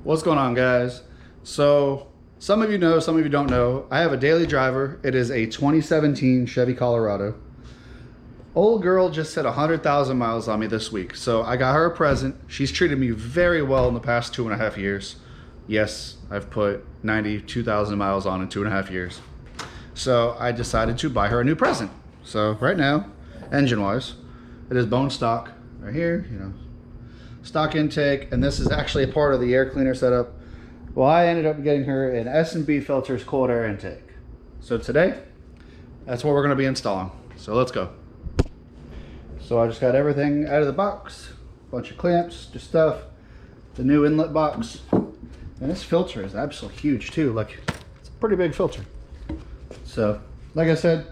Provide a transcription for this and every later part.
What's going on, guys? So some of you know, some of you don't know, I have a daily driver. It is a 2017 Chevy Colorado. Old girl just hit 100,000 miles on me this week, so I got her a present. She's treated me very well in the past 2.5 years. Yes, I've put 92,000 miles on in 2.5 years. So I decided to buy her a new present. So right now, engine-wise, it is bone stock right here, you know, stock intake, and this is actually a part of the air cleaner setup. Well, I ended up getting her an S&B filters cold air intake. So today, that's what we're going to be installing. So let's go. So I just got everything out of the box, a bunch of clamps, just stuff, the new inlet box, and this filter is absolutely huge too. Like, it's a pretty big filter. So, like I said,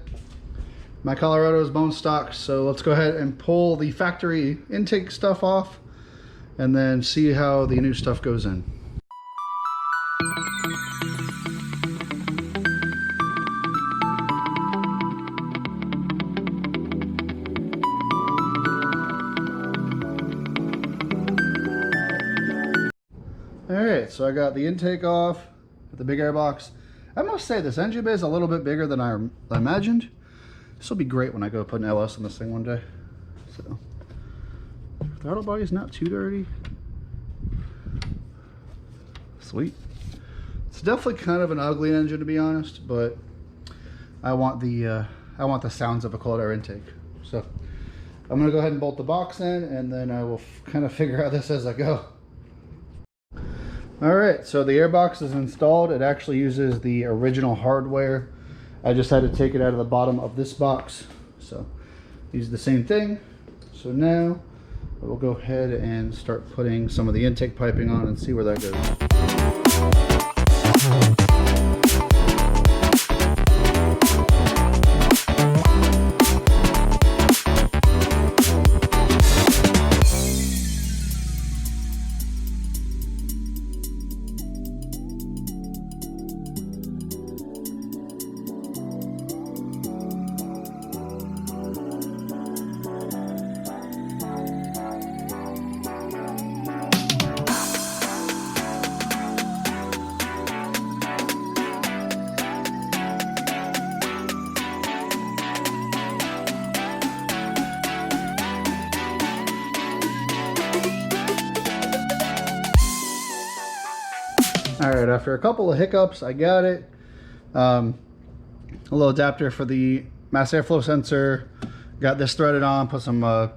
my Colorado is bone stock, so let's go ahead and pull the factory intake stuff off and then see how the new stuff goes in. Alright, so I got the intake off with the big air box. I must say this engine bay is a little bit bigger than I imagined. This will be great when I go put an LS on this thing one day. So, throttle body's not too dirty. Sweet. It's definitely kind of an ugly engine, to be honest, but I want the sounds of a cold air intake. So I'm gonna go ahead and bolt the box in, and then I will kind of figure out this as I go. All right, so the air box is installed. It actually uses the original hardware. I just had to take it out of the bottom of this box. So use the same thing. So now we'll go ahead and start putting some of the intake piping on and see where that goes. All right, after a couple of hiccups, I got it. A little adapter for the mass airflow sensor. Got this threaded on, put some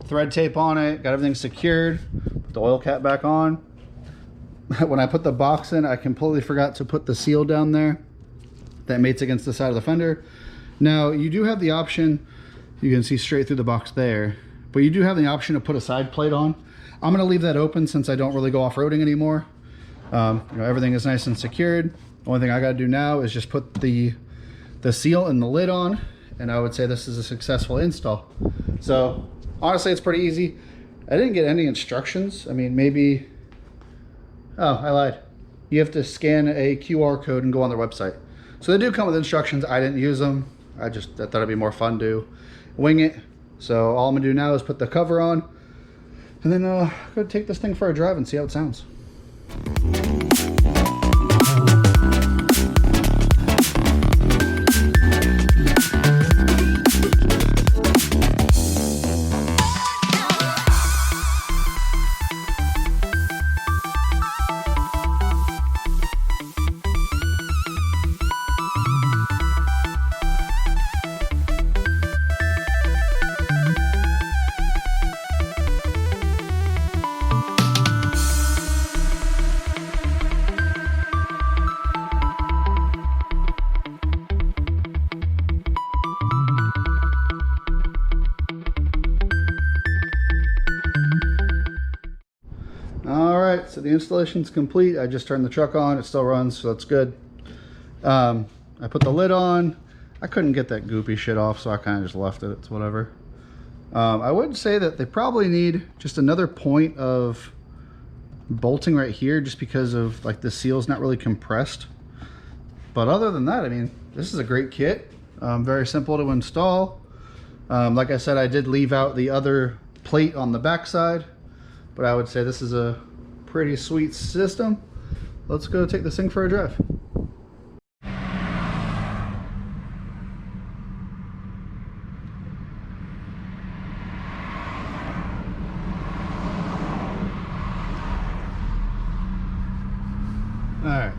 thread tape on it, got everything secured, put the oil cap back on. When I put the box in, I completely forgot to put the seal down there that mates against the side of the fender. Now, you do have the option, you can see straight through the box there, but you do have the option to put a side plate on. I'm gonna leave that open since I don't really go off-roading anymore. You know, everything is nice and secured. The only thing I got to do now is just put the seal and the lid on, and I would say this is a successful install. So honestly, it's pretty easy. I didn't get any instructions. I mean, maybe, oh, I lied. You have to scan a QR code and go on their website. So they do come with instructions. I didn't use them. I thought it'd be more fun to wing it. So all I'm gonna do now is put the cover on, and then go take this thing for a drive and see how it sounds. Alright, so the installation's complete. I just turned the truck on. It still runs, so that's good. I put the lid on. I couldn't get that goopy shit off, so I kind of just left it. It's whatever. I would say that they probably need just another point of bolting right here, just because of like the seal's not really compressed. But other than that, I mean, this is a great kit. Very simple to install. Like I said, I did leave out the other plate on the back side, but I would say this is a Pretty sweet system. Let's go take this thing for a drive. Alright,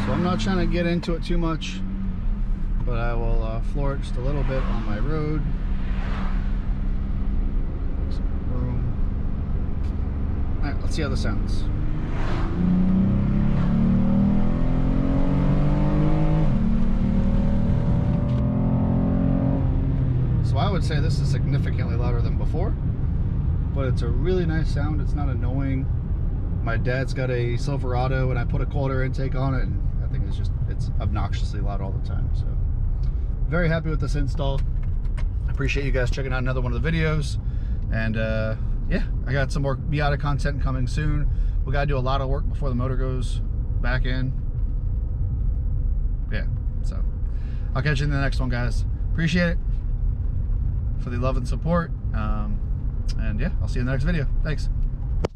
so I'm not trying to get into it too much, but I will floor it just a little bit on my road. Alright, let's see how this sounds. So I would say this is significantly louder than before, but it's a really nice sound. It's not annoying. My dad's got a Silverado and I put a cold air intake on it, and I think it's obnoxiously loud all the time. So very happy with this install. I appreciate you guys checking out another one of the videos. And yeah, I got some more Miata content coming soon. We got to do a lot of work before the motor goes back in. Yeah, so I'll catch you in the next one, guys. Appreciate it for the love and support. And yeah, I'll see you in the next video. Thanks.